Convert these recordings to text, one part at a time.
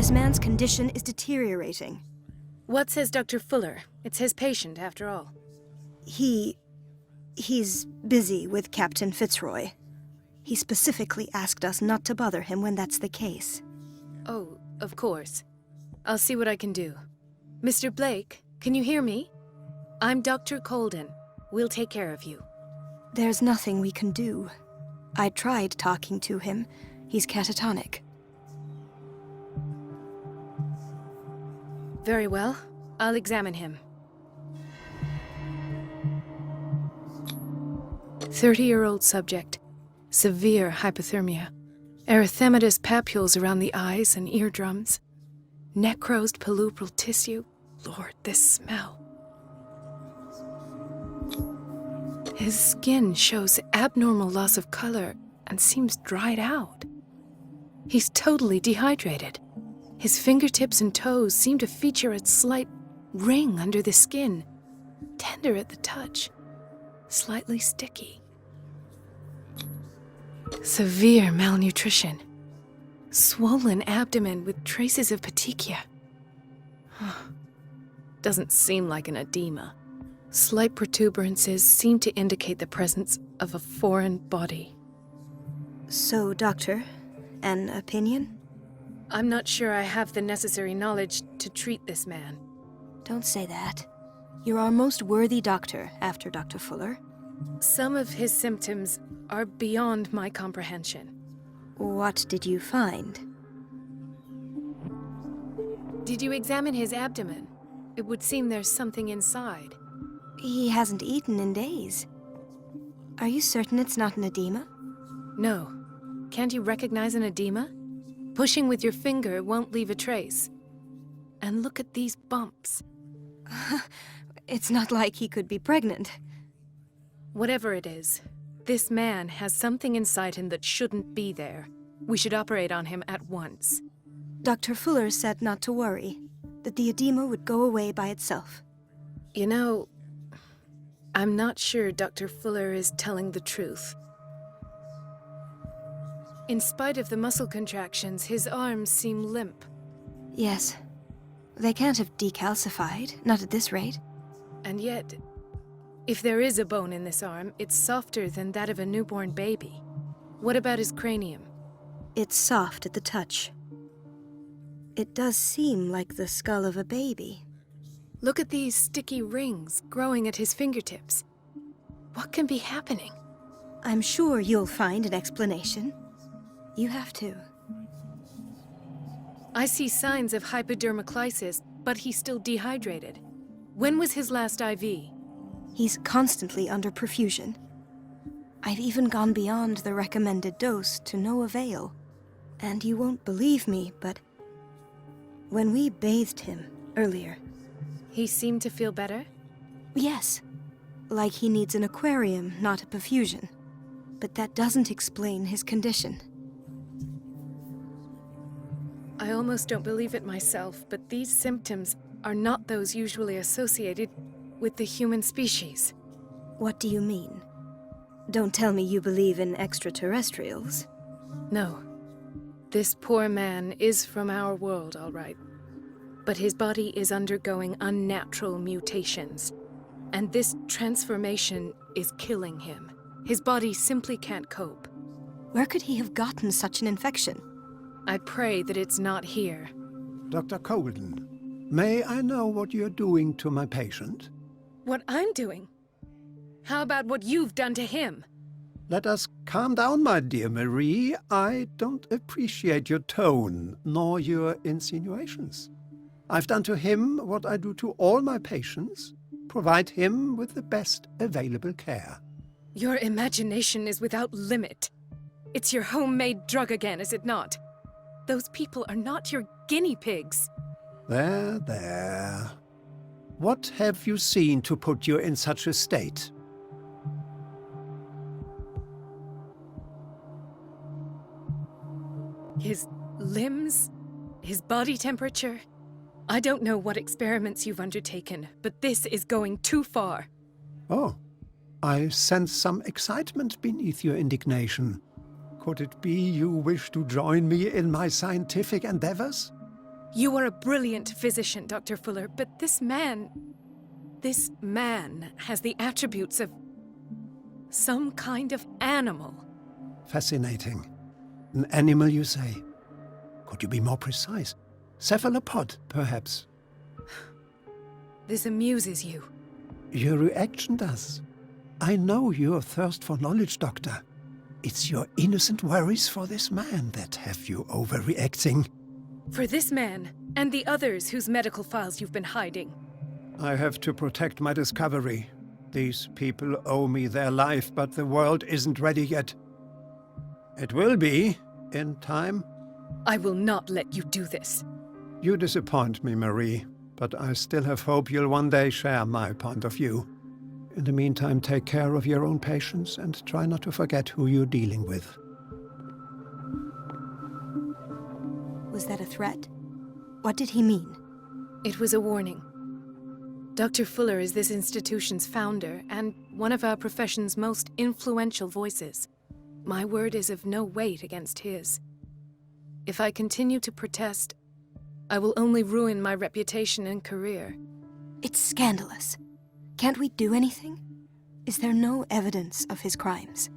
This man's condition is deteriorating. What says Dr. Fuller? It's his patient, after all. He's busy with Captain Fitzroy. He specifically asked us not to bother him when that's the case. Oh, of course. I'll see what I can do. Mr. Blake, can you hear me? I'm Dr. Colden. We'll take care of you. There's nothing we can do. I tried talking to him. He's catatonic. Very well. I'll examine him. 30-year-old subject. Severe hypothermia. Erythematous papules around the eyes and eardrums. Necrosed palpebral tissue. Lord, this smell. His skin shows abnormal loss of color and seems dried out. He's totally dehydrated. His fingertips and toes seem to feature a slight ring under the skin, tender at the touch, slightly sticky. Severe malnutrition. Swollen abdomen with traces of petechia. Doesn't seem like an edema. Slight protuberances seem to indicate the presence of a foreign body. So, Doctor, an opinion? I'm not sure I have the necessary knowledge to treat this man. Don't say that. You're our most worthy doctor after Dr. Fuller. Some of his symptoms are beyond my comprehension. What did you find? Did you examine his abdomen? It would seem there's something inside. He hasn't eaten in days. Are you certain it's not an edema? No. Can't you recognize an edema? Pushing with your finger won't leave a trace. And look at these bumps. It's not like he could be pregnant. Whatever it is, this man has something inside him that shouldn't be there. We should operate on him at once. Dr. Fuller said not to worry, that the edema would go away by itself. You know, I'm not sure Dr. Fuller is telling the truth. In spite of the muscle contractions, his arms seem limp. Yes. They can't have decalcified, not at this rate. And yet, if there is a bone in this arm, it's softer than that of a newborn baby. What about his cranium? It's soft at the touch. It does seem like the skull of a baby. Look at these sticky rings growing at his fingertips. What can be happening? I'm sure you'll find an explanation. You have to. I see signs of hypodermoclysis, but he's still dehydrated. When was his last IV? He's constantly under perfusion. I've even gone beyond the recommended dose to no avail. And you won't believe me, but when we bathed him earlier... He seemed to feel better? Yes. Like he needs an aquarium, not a perfusion. But that doesn't explain his condition. I almost don't believe it myself, but these symptoms are not those usually associated with the human species. What do you mean? Don't tell me you believe in extraterrestrials. No. This poor man is from our world, all right. But his body is undergoing unnatural mutations. And this transformation is killing him. His body simply can't cope. Where could he have gotten such an infection? I pray that it's not here. Dr. Colden, may I know what you're doing to my patient? What I'm doing? How about what you've done to him? Let us calm down, my dear Marie. I don't appreciate your tone, nor your insinuations. I've done to him what I do to all my patients, provide him with the best available care. Your imagination is without limit. It's your homemade drug again, is it not? Those people are not your guinea pigs. There, there. What have you seen to put you in such a state? His limbs? His body temperature? I don't know what experiments you've undertaken, but this is going too far. Oh, I sense some excitement beneath your indignation. Could it be you wish to join me in my scientific endeavors? You are a brilliant physician, Dr. Fuller, but this man has the attributes of some kind of animal. Fascinating. An animal, you say? Could you be more precise? Cephalopod, perhaps? This amuses you. Your reaction does. I know your thirst for knowledge, Doctor. It's your innocent worries for this man that have you overreacting. For this man, and the others whose medical files you've been hiding. I have to protect my discovery. These people owe me their life, but the world isn't ready yet. It will be, in time. I will not let you do this. You disappoint me, Marie, but I still have hope you'll one day share my point of view. In the meantime, take care of your own patients and try not to forget who you're dealing with. Was that a threat? What did he mean? It was a warning. Dr. Fuller is this institution's founder and one of our profession's most influential voices. My word is of no weight against his. If I continue to protest, I will only ruin my reputation and career. It's scandalous. Can't we do anything? Is there no evidence of his crimes?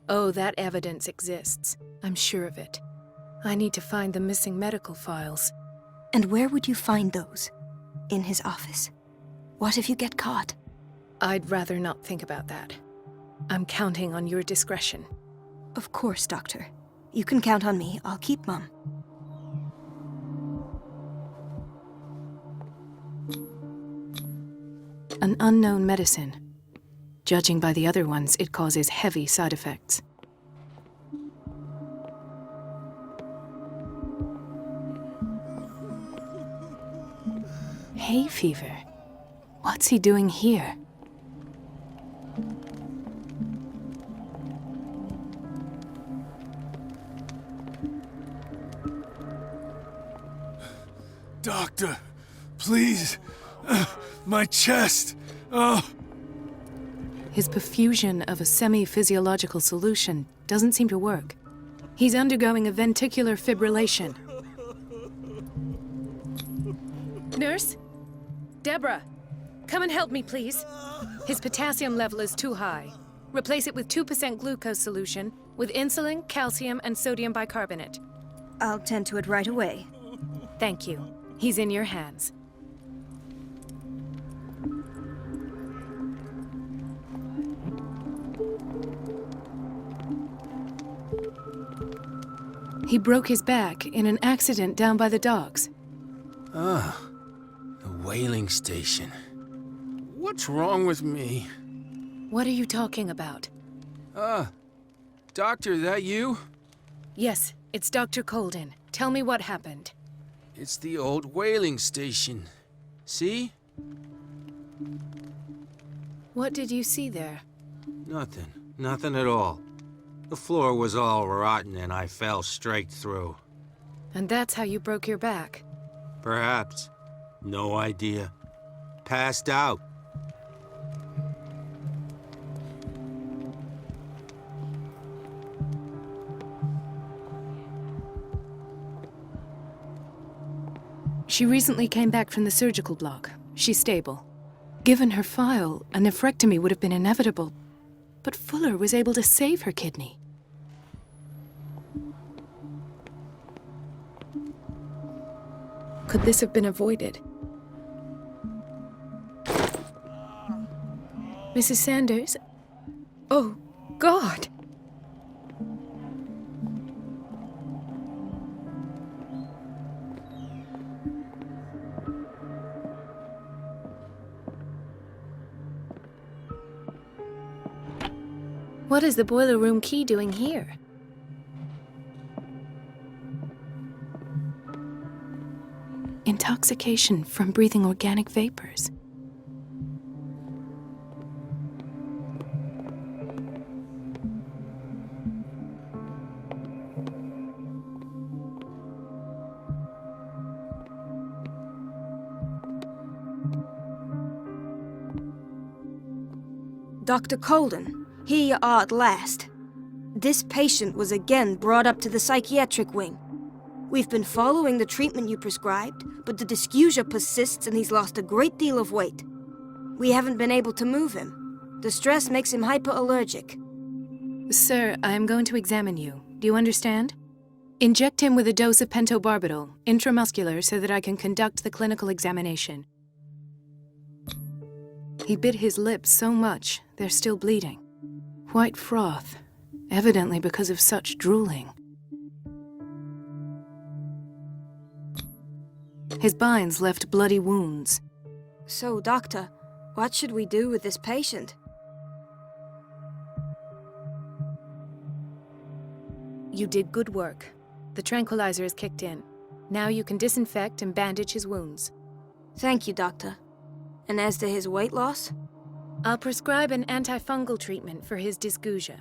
Oh, that evidence exists. I'm sure of it. I need to find the missing medical files. And where would you find those? In his office? What if you get caught? I'd rather not think about that. I'm counting on your discretion. Of course, Doctor. You can count on me. I'll keep Mum. An unknown medicine. Judging by the other ones, it causes heavy side effects. Hay fever? What's he doing here? Doctor, please. My chest. Oh. His perfusion of a semi-physiological solution doesn't seem to work. He's undergoing a ventricular fibrillation. Nurse? Deborah, come and help me, please. His potassium level is too high. Replace it with 2% glucose solution with insulin, calcium, and sodium bicarbonate. I'll tend to it right away. Thank you. He's in your hands. He broke his back in an accident down by the docks. Ah, the whaling station. What's wrong with me? What are you talking about? Doctor, that you? Yes, it's Dr. Colden. Tell me what happened. It's the old whaling station. See? What did you see there? Nothing. Nothing at all. The floor was all rotten and I fell straight through. And that's how you broke your back? Perhaps. No idea. Passed out. She recently came back from the surgical block. She's stable. Given her file, a nephrectomy would have been inevitable. But Fuller was able to save her kidney. Could this have been avoided? Mrs. Sanders? Oh, God! What is the boiler room key doing here? Intoxication from breathing organic vapors. Dr. Colden, here you are at last. This patient was again brought up to the psychiatric wing. We've been following the treatment you prescribed, but the dysgeusia persists and he's lost a great deal of weight. We haven't been able to move him. The stress makes him hyperallergic. Sir, I'm going to examine you. Do you understand? Inject him with a dose of pentobarbital, intramuscular, so that I can conduct the clinical examination. He bit his lips so much, they're still bleeding. White froth, evidently because of such drooling. His binds left bloody wounds. So, Doctor, what should we do with this patient? You did good work. The tranquilizer is kicked in. Now you can disinfect and bandage his wounds. Thank you, Doctor. And as to his weight loss? I'll prescribe an antifungal treatment for his dysgeusia.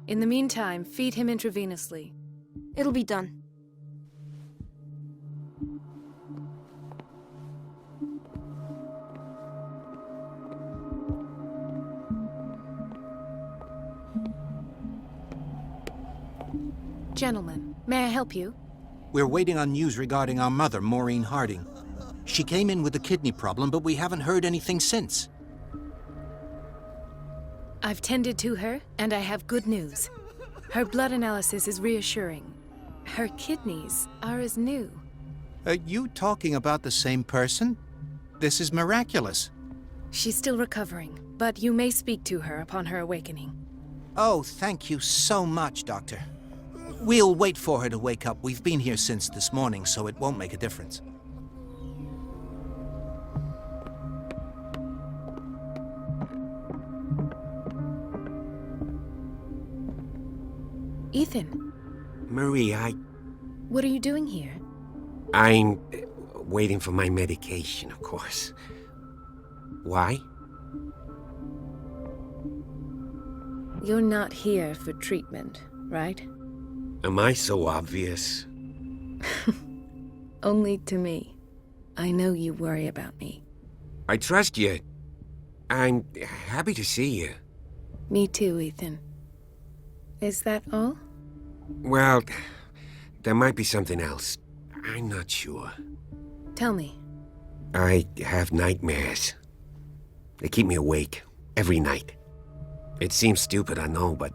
In the meantime, feed him intravenously. It'll be done. Gentlemen, may I help you? We're waiting on news regarding our mother, Maureen Harding. She came in with a kidney problem, but we haven't heard anything since. I've tended to her, and I have good news. Her blood analysis is reassuring. Her kidneys are as new. Are you talking about the same person? This is miraculous. She's still recovering, but you may speak to her upon her awakening. Oh, thank you so much, Doctor. We'll wait for her to wake up. We've been here since this morning, so it won't make a difference. Ethan, Marie, what are you doing here? I'm waiting for my medication, of course. Why? You're not here for treatment, right? Am I so obvious? Only to me. I know you worry about me. I trust you. I'm happy to see you. Me too, Ethan. Is that all? Well, there might be something else. I'm not sure. Tell me. I have nightmares. They keep me awake every night. It seems stupid, I know, but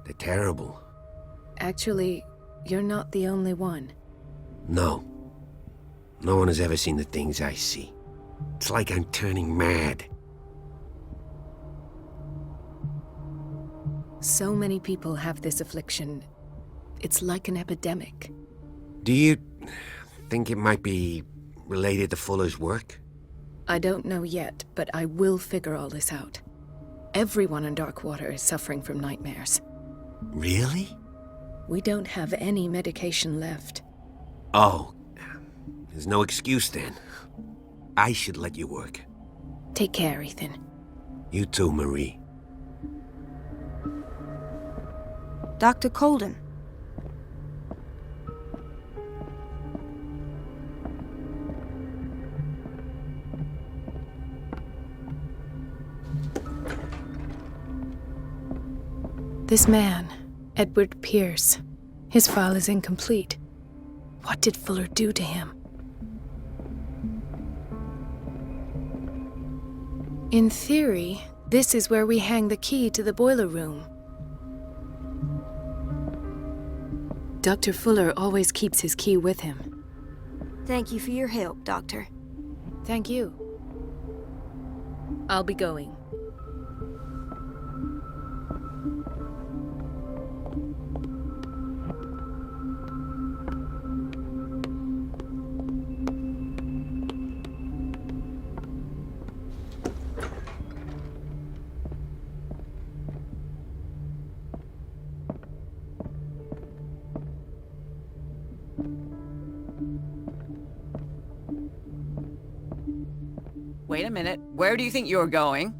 they're terrible. Actually, you're not the only one. No. No one has ever seen the things I see. It's like I'm turning mad. So many people have this affliction. It's like an epidemic. Do you think it might be related to Fuller's work? I don't know yet, but I will figure all this out. Everyone in Darkwater is suffering from nightmares. Really? We don't have any medication left. Oh, there's no excuse then. I should let you work. Take care, Ethan. You too, Marie. Dr. Colden. This man, Edward Pierce, his file is incomplete. What did Fuller do to him? In theory, this is where we hang the key to the boiler room. Dr. Fuller always keeps his key with him. Thank you for your help, Doctor. Thank you. I'll be going. Wait a minute. Where do you think you're going?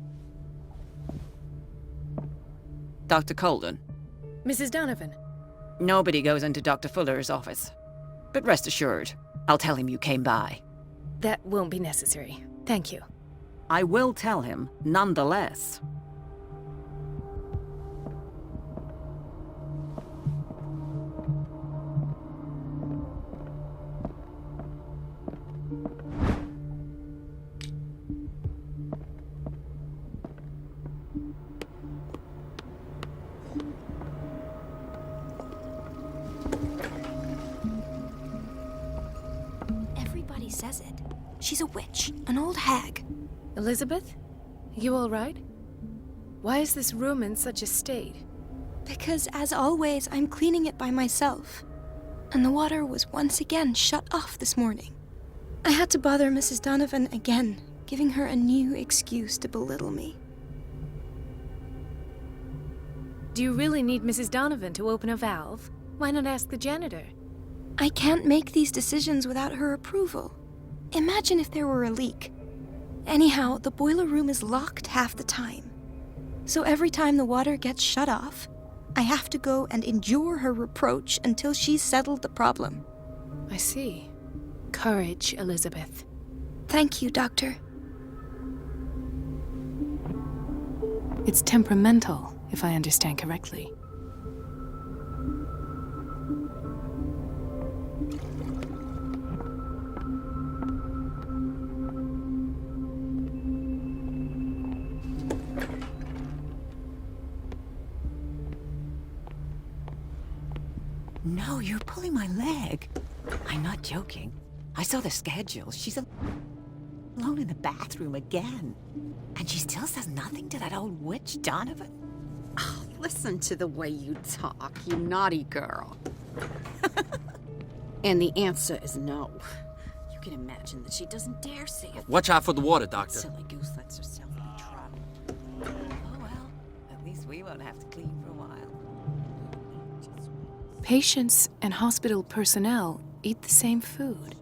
Dr. Colden. Mrs. Donovan. Nobody goes into Dr. Fuller's office. But rest assured, I'll tell him you came by. That won't be necessary. Thank you. I will tell him, nonetheless. she's a witch, an old hag. Elizabeth? You all right? Why is this room in such a state? Because, as always, I'm cleaning it by myself. And the water was once again shut off this morning. I had to bother Mrs. Donovan again, giving her a new excuse to belittle me. Do you really need Mrs. Donovan to open a valve? Why not ask the janitor? I can't make these decisions without her approval. Imagine if there were a leak. Anyhow, the boiler room is locked half the time. So every time the water gets shut off, I have to go and endure her reproach until she's settled the problem. I see. Courage, Elizabeth. Thank you, Doctor. It's temperamental, if I understand correctly. No, you're pulling my leg. I'm not joking. I saw the schedule. She's alone in the bathroom again. And she still says nothing to that old witch, Donovan. Oh, listen to the way you talk, you naughty girl. And the answer is no. You can imagine that she doesn't dare say a thing. Watch out for the water, Doctor. Silly goose lets herself in trouble. Oh well, at least we won't have to clean for a while. Patients and hospital personnel eat the same food.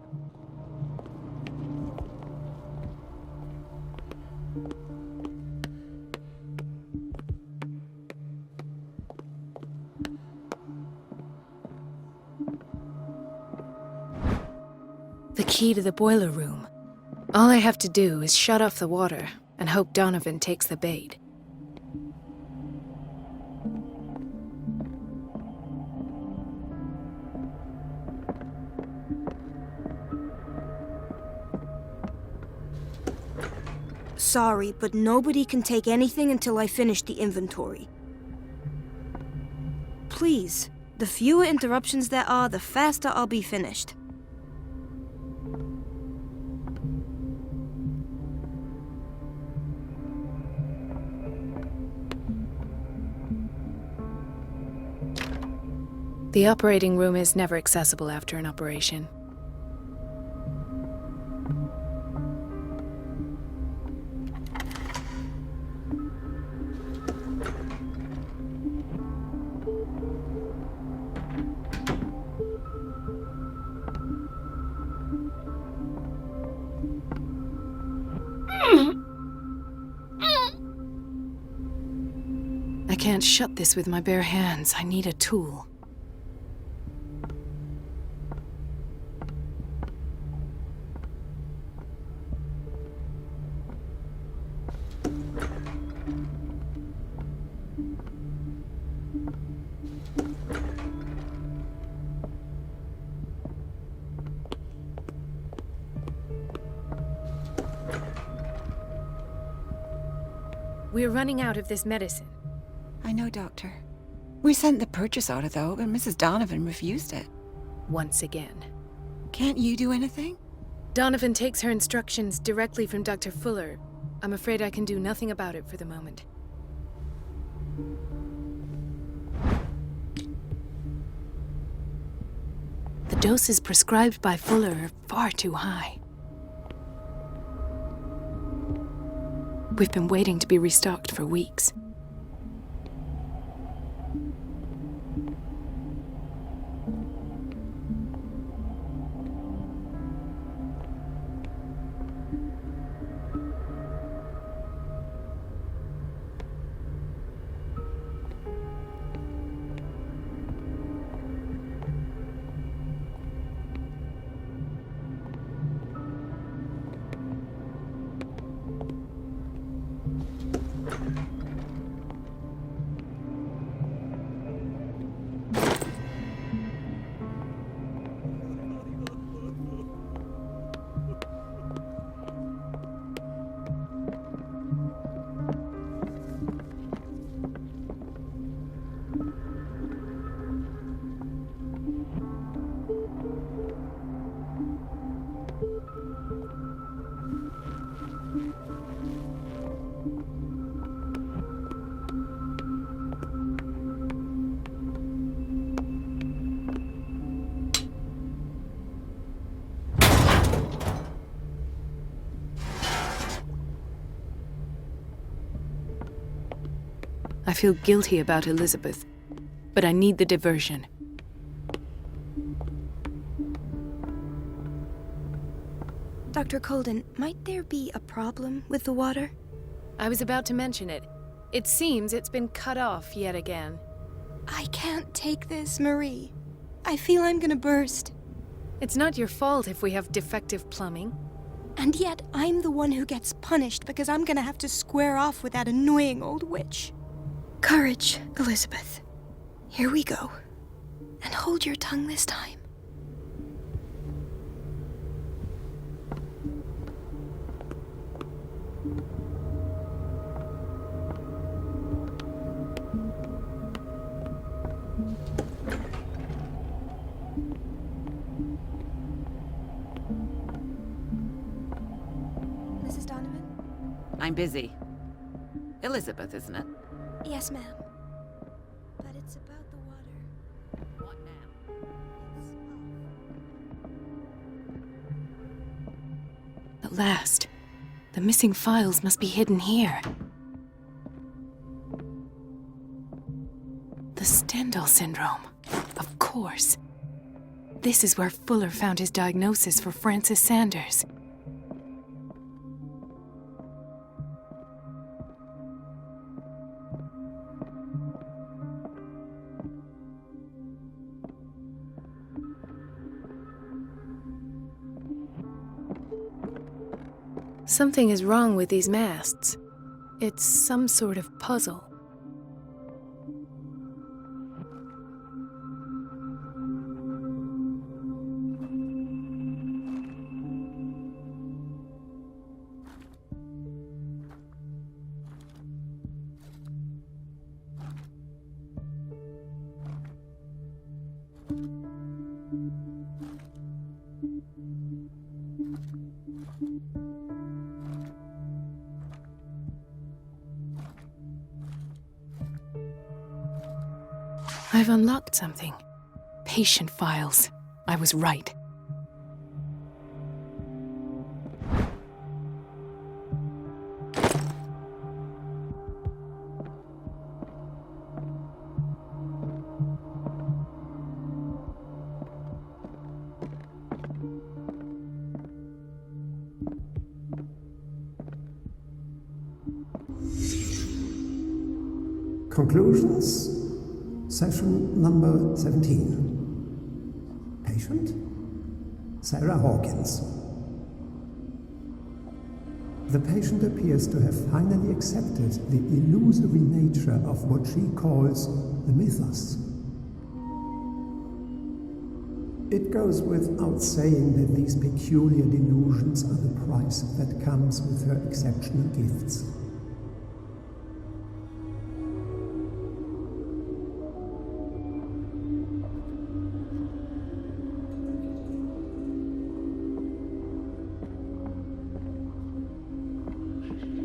The key to the boiler room. All I have to do is shut off the water and hope Donovan takes the bait. Sorry, but nobody can take anything until I finish the inventory. Please, the fewer interruptions there are, the faster I'll be finished. The operating room is never accessible after an operation. I can't shut this with my bare hands. I need a tool. We're running out of this medicine. I know, Doctor. We sent the purchase order, though, but Mrs. Donovan refused it. Once again. Can't you do anything? Donovan takes her instructions directly from Dr. Fuller. I'm afraid I can do nothing about it for the moment. The doses prescribed by Fuller are far too high. We've been waiting to be restocked for weeks. I feel guilty about Elizabeth, but I need the diversion. Dr. Colden, might there be a problem with the water? I was about to mention it. It seems it's been cut off yet again. I can't take this, Marie. I feel I'm gonna burst. It's not your fault if we have defective plumbing. And yet, I'm the one who gets punished because I'm gonna have to square off with that annoying old witch. Courage, Elizabeth. Here we go. And hold your tongue this time. Mrs. Donovan? I'm busy. Elizabeth, isn't it? Yes, ma'am. But it's about the water. What now? At last. The missing files must be hidden here. The Stendhal syndrome. Of course. This is where Fuller found his diagnosis for Francis Sanders. Something is wrong with these masts. It's some sort of puzzle. I've unlocked something. Patient files. I was right. Conclusions? Session number 17. Patient? Sarah Hawkins. The patient appears to have finally accepted the illusory nature of what she calls the mythos. It goes without saying that these peculiar delusions are the price that comes with her exceptional gifts.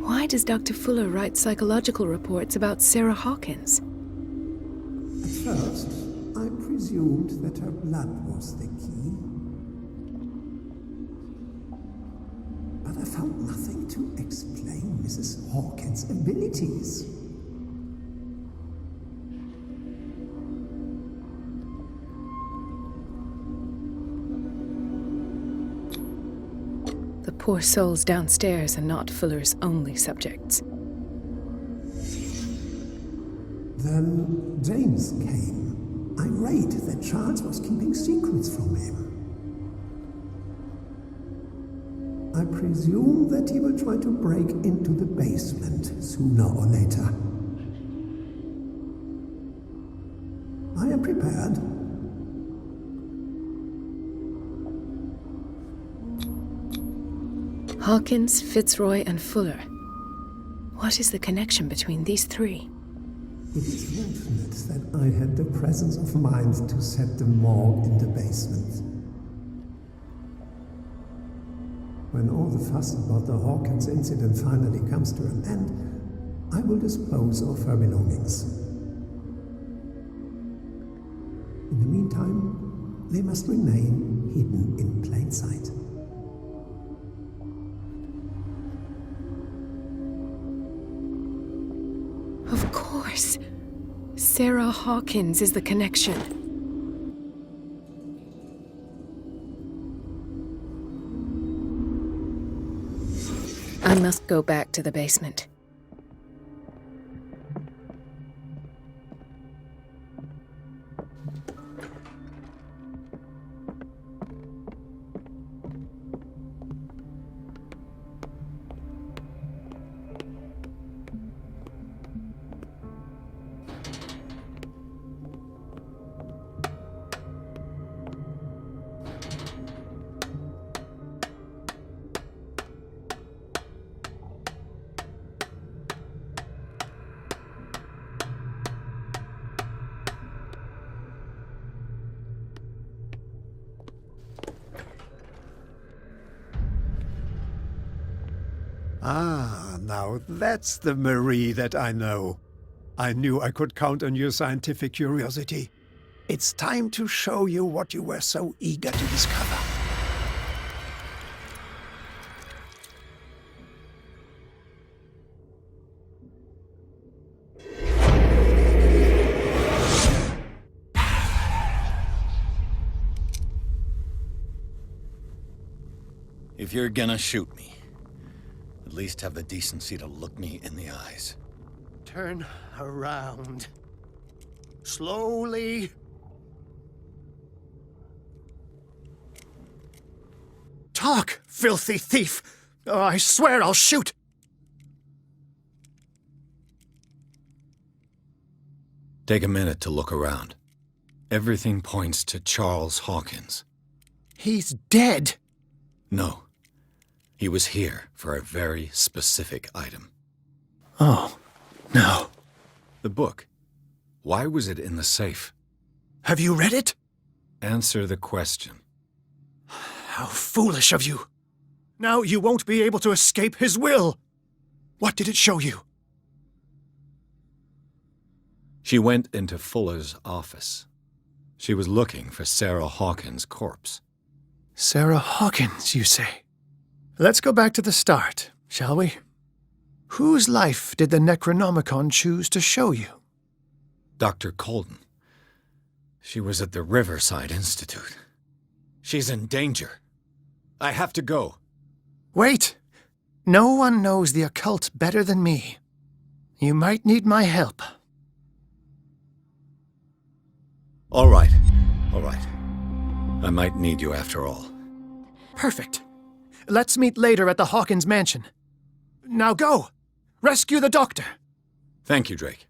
Why does Dr. Fuller write psychological reports about Sarah Hawkins? At first, I presumed that her blood was the key. But I found nothing to explain Mrs. Hawkins' abilities. The poor souls downstairs are not Fuller's only subjects. Then James came, irate that Charles was keeping secrets from him. I presume that he will try to break into the basement sooner or later. I am prepared. Hawkins, Fitzroy, and Fuller. What is the connection between these three? It is fortunate that I had the presence of mind to set the morgue in the basement. When all the fuss about the Hawkins incident finally comes to an end, I will dispose of her belongings. In the meantime, they must remain hidden in plain sight. Of course. Sarah Hawkins is the connection. I must go back to the basement. Ah, now that's the Marie that I know. I knew I could count on your scientific curiosity. It's time to show you what you were so eager to discover. If you're gonna shoot me, at least have the decency to look me in the eyes. Turn around. Slowly. Talk, filthy thief! Oh, I swear I'll shoot! Take a minute to look around. Everything points to Charles Hawkins. He's dead! No. He was here for a very specific item. Oh, no. The book. Why was it in the safe? Have you read it? Answer the question. How foolish of you! Now you won't be able to escape his will! What did it show you? She went into Fuller's office. She was looking for Sarah Hawkins' corpse. Sarah Hawkins, you say? Let's go back to the start, shall we? Whose life did the Necronomicon choose to show you? Dr. Colden. She was at the Riverside Institute. She's in danger. I have to go. Wait! No one knows the occult better than me. You might need my help. All right. All right. I might need you after all. Perfect. Let's meet later at the Hawkins mansion. Now go! Rescue the doctor! Thank you, Drake.